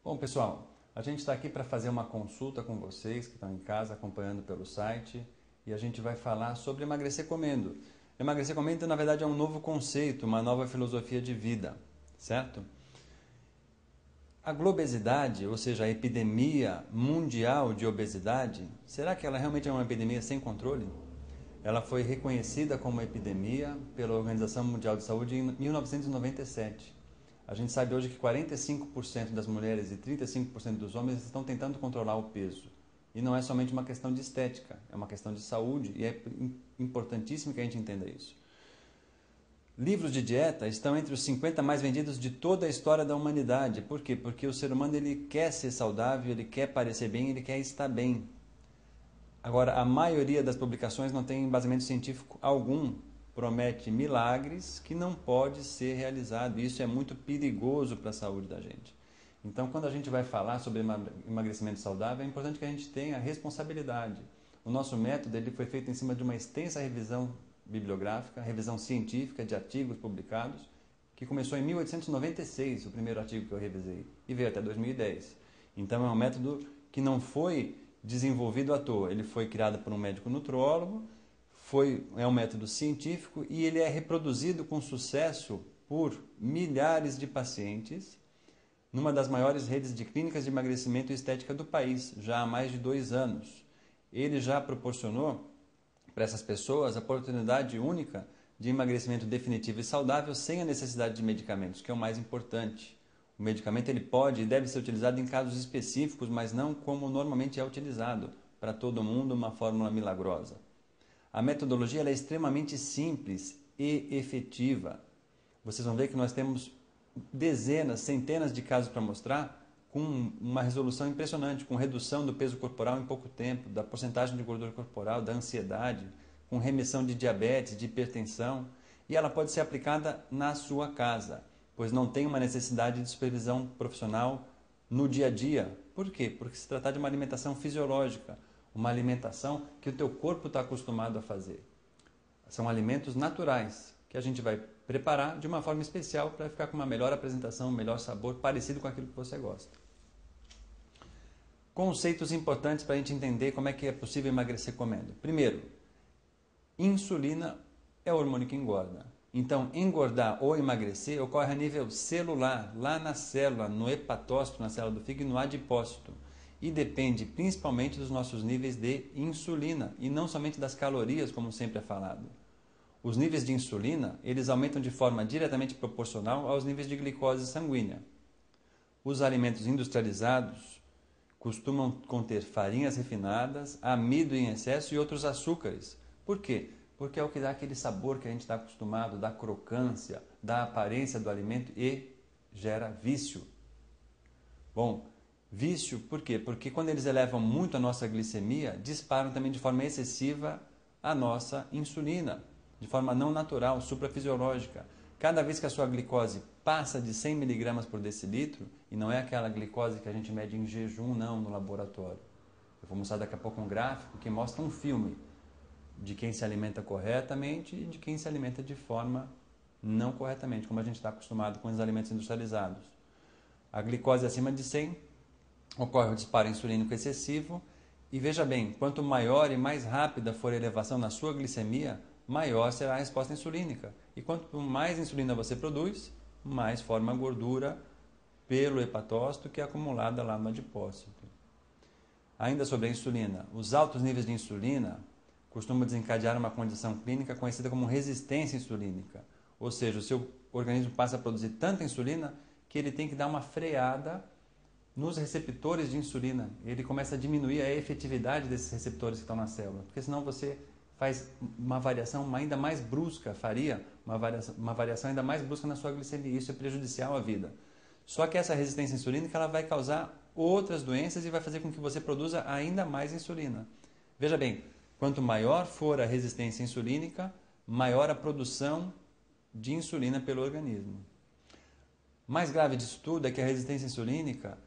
Bom, pessoal, a gente está aqui para fazer uma consulta com vocês que estão em casa acompanhando pelo site e a gente vai falar sobre emagrecer comendo. Emagrecer comendo, na verdade, é um novo conceito, uma nova filosofia de vida, certo? A globesidade, ou seja, a epidemia mundial de obesidade, será que ela realmente é uma epidemia sem controle? Ela foi reconhecida como epidemia pela Organização Mundial de Saúde em 1997. A gente sabe hoje que 45% das mulheres e 35% dos homens estão tentando controlar o peso. E não é somente uma questão de estética, é uma questão de saúde e é importantíssimo que a gente entenda isso. Livros de dieta estão entre os 50 mais vendidos de toda a história da humanidade. Por quê? Porque o ser humano ele quer ser saudável, ele quer parecer bem, ele quer estar bem. Agora, a maioria das publicações não tem embasamento científico algum, promete milagres que não pode ser realizado. E isso é muito perigoso para a saúde da gente. Então, quando a gente vai falar sobre emagrecimento saudável, é importante que a gente tenha responsabilidade. O nosso método ele foi feito em cima de uma extensa revisão bibliográfica, revisão científica de artigos publicados, que começou em 1896, o primeiro artigo que eu revisei, e veio até 2010. Então, é um método que não foi desenvolvido à toa. Ele foi criado por um médico nutrólogo, é um método científico e ele é reproduzido com sucesso por milhares de pacientes numa das maiores redes de clínicas de emagrecimento e estética do país, já há mais de 2 anos. Ele já proporcionou para essas pessoas a oportunidade única de emagrecimento definitivo e saudável sem a necessidade de medicamentos, que é o mais importante. O medicamento ele pode e deve ser utilizado em casos específicos, mas não como normalmente é utilizado, para todo mundo uma fórmula milagrosa. A metodologia ela é extremamente simples e efetiva. Vocês vão ver que nós temos dezenas, centenas de casos para mostrar com uma resolução impressionante, com redução do peso corporal em pouco tempo, da porcentagem de gordura corporal, da ansiedade, com remissão de diabetes, de hipertensão, e ela pode ser aplicada na sua casa, pois não tem uma necessidade de supervisão profissional no dia a dia. Por quê? Porque se trata de uma alimentação fisiológica, uma alimentação que o teu corpo está acostumado a fazer. São alimentos naturais que a gente vai preparar de uma forma especial para ficar com uma melhor apresentação, um melhor sabor, parecido com aquilo que você gosta. Conceitos importantes para a gente entender como é que é possível emagrecer comendo. Primeiro, insulina é o hormônio que engorda. Então, engordar ou emagrecer ocorre a nível celular, lá na célula, no hepatócito, na célula do fígado e no adipócito. E depende principalmente dos nossos níveis de insulina e não somente das calorias, como sempre é falado. Os níveis de insulina, eles aumentam de forma diretamente proporcional aos níveis de glicose sanguínea. Os alimentos industrializados costumam conter farinhas refinadas, amido em excesso e outros açúcares. Por quê? Porque é o que dá aquele sabor que a gente está acostumado, da crocância, da aparência do alimento e gera vício. Bom, vício por quê? Porque quando eles elevam muito a nossa glicemia, disparam também de forma excessiva a nossa insulina, de forma não natural, suprafisiológica. Cada vez que a sua glicose passa de 100 mg por decilitro, e não é aquela glicose que a gente mede em jejum, não, no laboratório. Eu vou mostrar daqui a pouco um gráfico que mostra um filme de quem se alimenta corretamente e de quem se alimenta de forma não corretamente, como a gente está acostumado com os alimentos industrializados. A glicose acima de 100 ocorre o disparo insulínico excessivo e veja bem, quanto maior e mais rápida for a elevação na sua glicemia, maior será a resposta insulínica. E quanto mais insulina você produz, mais forma gordura pelo hepatócito que é acumulada lá no adipócito. Ainda sobre a insulina, os altos níveis de insulina costumam desencadear uma condição clínica conhecida como resistência insulínica. Ou seja, o seu organismo passa a produzir tanta insulina que ele tem que dar uma freada nos receptores de insulina. Ele começa a diminuir a efetividade desses receptores que estão na célula, porque senão você faz uma variação ainda mais brusca, faria uma variação ainda mais brusca na sua glicemia. Isso é prejudicial à vida. Só que essa resistência insulínica ela vai causar outras doenças e vai fazer com que você produza ainda mais insulina. Veja bem, quanto maior for a resistência insulínica, maior a produção de insulina pelo organismo. Mais grave disso tudo é que a resistência insulínica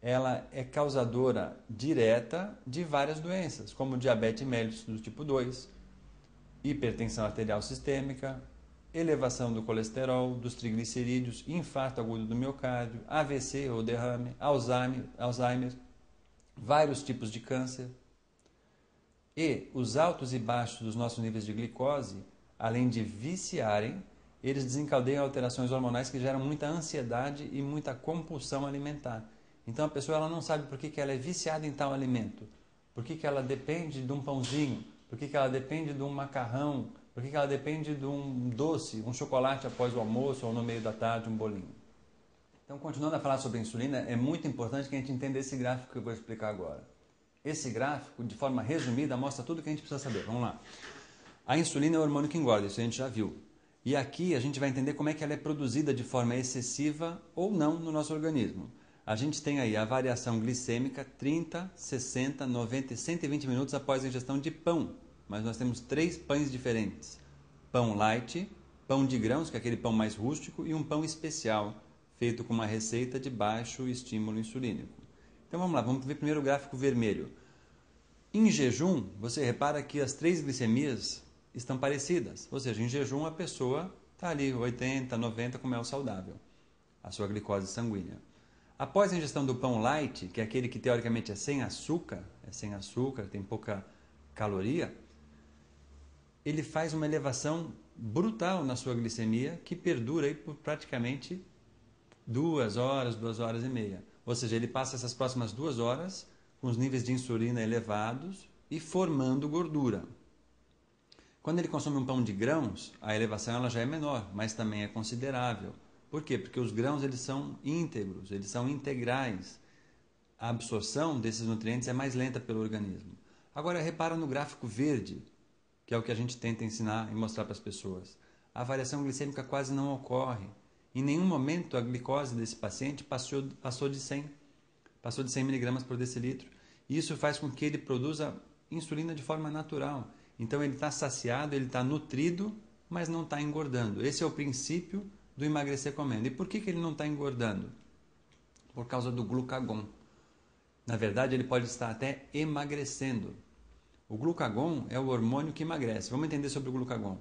ela é causadora direta de várias doenças, como diabetes mellitus do tipo 2, hipertensão arterial sistêmica, elevação do colesterol, dos triglicerídeos, infarto agudo do miocárdio, AVC ou derrame, Alzheimer, vários tipos de câncer. E os altos e baixos dos nossos níveis de glicose, além de viciarem, eles desencadeiam alterações hormonais que geram muita ansiedade e muita compulsão alimentar. Então a pessoa ela não sabe por que ela é viciada em tal alimento, por que ela depende de um pãozinho, por que ela depende de um macarrão, por que ela depende de um doce, um chocolate após o almoço ou no meio da tarde, um bolinho. Então, continuando a falar sobre a insulina, é muito importante que a gente entenda esse gráfico que eu vou explicar agora. Esse gráfico, de forma resumida, mostra tudo o que a gente precisa saber. Vamos lá. A insulina é o hormônio que engorda, isso a gente já viu. E aqui a gente vai entender como é que ela é produzida de forma excessiva ou não no nosso organismo. A gente tem aí a variação glicêmica 30, 60, 90 e 120 minutos após a ingestão de pão. Mas nós temos 3 pães diferentes. Pão light, pão de grãos, que é aquele pão mais rústico, e um pão especial, feito com uma receita de baixo estímulo insulínico. Então vamos lá, vamos ver primeiro o gráfico vermelho. Em jejum, você repara que as 3 glicemias estão parecidas. Ou seja, em jejum a pessoa está ali 80, 90 com mel saudável, a sua glicose sanguínea. Após a ingestão do pão light, que é aquele que teoricamente é sem açúcar, tem pouca caloria, ele faz uma elevação brutal na sua glicemia que perdura aí por praticamente 2 horas, 2 horas e meia. Ou seja, ele passa essas próximas 2 horas com os níveis de insulina elevados e formando gordura. Quando ele consome um pão de grãos, a elevação ela já é menor, mas também é considerável. Por quê? Porque os grãos eles são íntegros, eles são integrais. A absorção desses nutrientes é mais lenta pelo organismo. Agora, repara no gráfico verde, que é o que a gente tenta ensinar e mostrar para as pessoas. A variação glicêmica quase não ocorre. Em nenhum momento a glicose desse paciente passou de 100 mg por decilitro. E isso faz com que ele produza insulina de forma natural. Então ele está saciado, ele está nutrido, mas não está engordando. Esse é o princípio do emagrecer comendo. E por que ele não está engordando? Por causa do glucagon. Na verdade, ele pode estar até emagrecendo. O glucagon é o hormônio que emagrece. Vamos entender sobre o glucagon.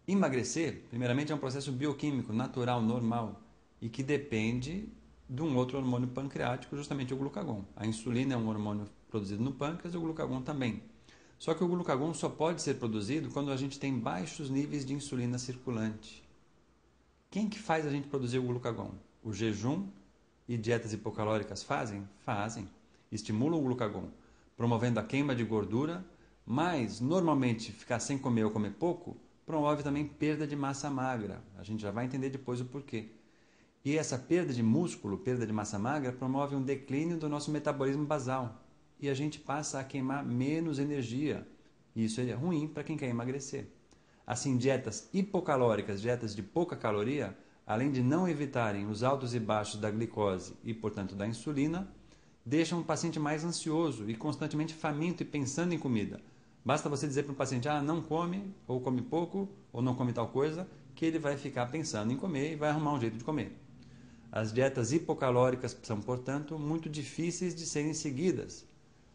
Emagrecer, primeiramente, é um processo bioquímico, natural, normal, e que depende de um outro hormônio pancreático, justamente o glucagon. A insulina é um hormônio produzido no pâncreas e o glucagon também. Só que o glucagon só pode ser produzido quando a gente tem baixos níveis de insulina circulante. Quem que faz a gente produzir o glucagon? O jejum e dietas hipocalóricas fazem? Fazem. Estimulam o glucagon, promovendo a queima de gordura, mas normalmente ficar sem comer ou comer pouco promove também perda de massa magra. A gente já vai entender depois o porquê. E essa perda de músculo, perda de massa magra, promove um declínio do nosso metabolismo basal. E a gente passa a queimar menos energia. E isso é ruim para quem quer emagrecer. Assim, dietas hipocalóricas, dietas de pouca caloria, além de não evitarem os altos e baixos da glicose e, portanto, da insulina, deixam o paciente mais ansioso e constantemente faminto e pensando em comida. Basta você dizer para o paciente, não come, ou come pouco, ou não come tal coisa, que ele vai ficar pensando em comer e vai arrumar um jeito de comer. As dietas hipocalóricas são, portanto, muito difíceis de serem seguidas,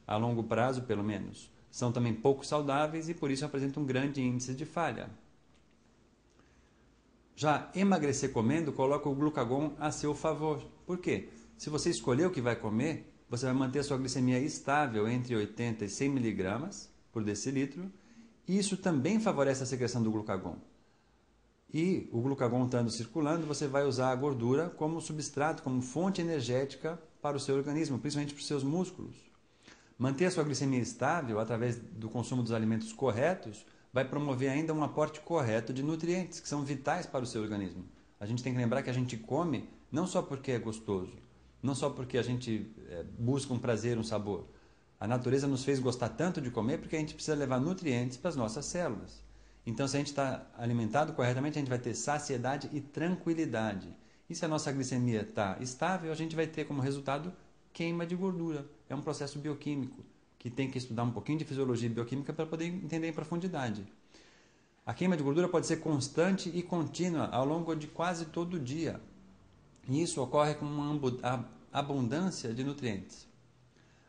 a longo prazo pelo menos. São também pouco saudáveis e por isso apresentam um grande índice de falha. Já emagrecer comendo coloca o glucagon a seu favor. Por quê? Se você escolher o que vai comer, você vai manter a sua glicemia estável entre 80 e 100 mg por decilitro, e isso também favorece a secreção do glucagon. E o glucagon estando circulando, você vai usar a gordura como substrato, como fonte energética para o seu organismo, principalmente para os seus músculos. Manter a sua glicemia estável através do consumo dos alimentos corretos vai promover ainda um aporte correto de nutrientes, que são vitais para o seu organismo. A gente tem que lembrar que a gente come não só porque é gostoso, não só porque a gente busca um prazer, um sabor. A natureza nos fez gostar tanto de comer porque a gente precisa levar nutrientes para as nossas células. Então, se a gente está alimentado corretamente, a gente vai ter saciedade e tranquilidade. E se a nossa glicemia está estável, a gente vai ter como resultado queima de gordura. É um processo bioquímico que tem que estudar um pouquinho de fisiologia bioquímica para poder entender em profundidade. A queima de gordura pode ser constante e contínua ao longo de quase todo o dia. E isso ocorre com uma abundância de nutrientes.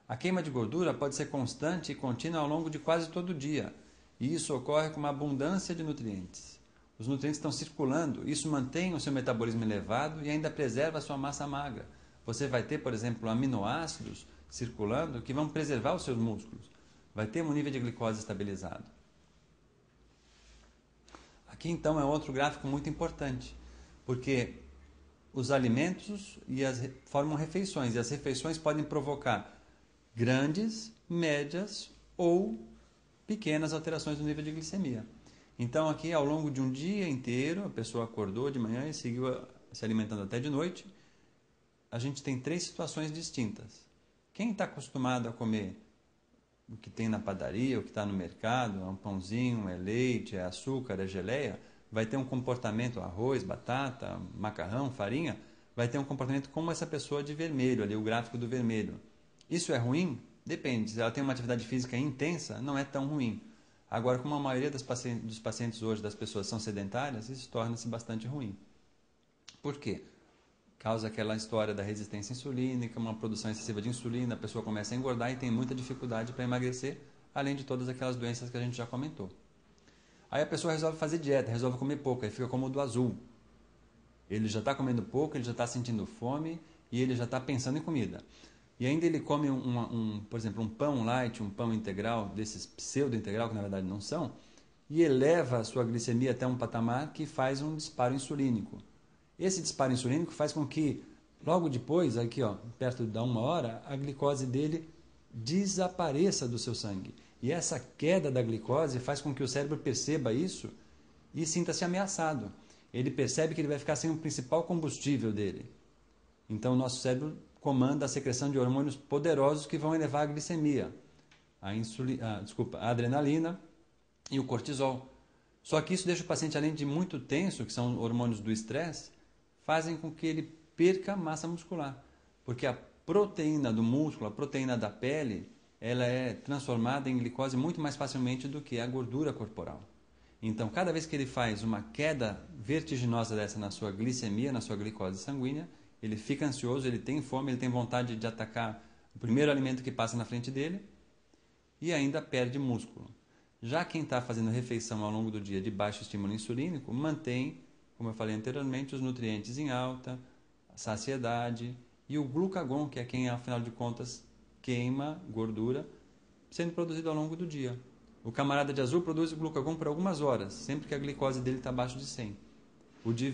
A queima de gordura pode ser constante e contínua ao longo de quase todo o dia. E isso ocorre com uma abundância de nutrientes. Os nutrientes estão circulando, isso mantém o seu metabolismo elevado e ainda preserva a sua massa magra. Você vai ter, por exemplo, aminoácidos circulando que vão preservar os seus músculos. Vai ter um nível de glicose estabilizado. Aqui então é outro gráfico muito importante, porque os alimentos formam refeições, e as refeições podem provocar grandes, médias ou pequenas alterações no nível de glicemia. Então aqui ao longo de um dia inteiro, a pessoa acordou de manhã e seguiu se alimentando até de noite, a gente tem 3 situações distintas. Quem está acostumado a comer o que tem na padaria, o que está no mercado, é um pãozinho, é leite, é açúcar, é geleia, vai ter um comportamento, arroz, batata, macarrão, farinha, vai ter um comportamento como essa pessoa de vermelho, ali o gráfico do vermelho. Isso é ruim? Depende. Se ela tem uma atividade física intensa, não é tão ruim. Agora, como a maioria dos pacientes hoje, das pessoas são sedentárias, isso torna-se bastante ruim. Por quê? Causa aquela história da resistência insulínica, uma produção excessiva de insulina, a pessoa começa a engordar e tem muita dificuldade para emagrecer, além de todas aquelas doenças que a gente já comentou. Aí a pessoa resolve fazer dieta, resolve comer pouco, aí fica como o do azul. Ele já está comendo pouco, ele já está sentindo fome e ele já está pensando em comida. E ainda ele come, por exemplo, um pão light, um pão integral, desses pseudo-integral, que na verdade não são, e eleva a sua glicemia até um patamar que faz um disparo insulínico. Esse disparo insulínico faz com que, logo depois, aqui ó, perto da 1 hora, a glicose dele desapareça do seu sangue. E essa queda da glicose faz com que o cérebro perceba isso e sinta-se ameaçado. Ele percebe que ele vai ficar sem o principal combustível dele. Então o nosso cérebro comanda a secreção de hormônios poderosos que vão elevar a glicemia, a adrenalina e o cortisol. Só que isso deixa o paciente, além de muito tenso, que são hormônios do estresse, fazem com que ele perca massa muscular. Porque a proteína do músculo, a proteína da pele, ela é transformada em glicose muito mais facilmente do que a gordura corporal. Então, cada vez que ele faz uma queda vertiginosa dessa na sua glicemia, na sua glicose sanguínea, ele fica ansioso, ele tem fome, ele tem vontade de atacar o primeiro alimento que passa na frente dele e ainda perde músculo. Já quem está fazendo refeição ao longo do dia de baixo estímulo insulínico, mantém, como eu falei anteriormente, os nutrientes em alta, a saciedade e o glucagon, que é quem, afinal de contas, queima gordura, sendo produzido ao longo do dia. O camarada de azul produz o glucagon por algumas horas, sempre que a glicose dele está abaixo de 100. O de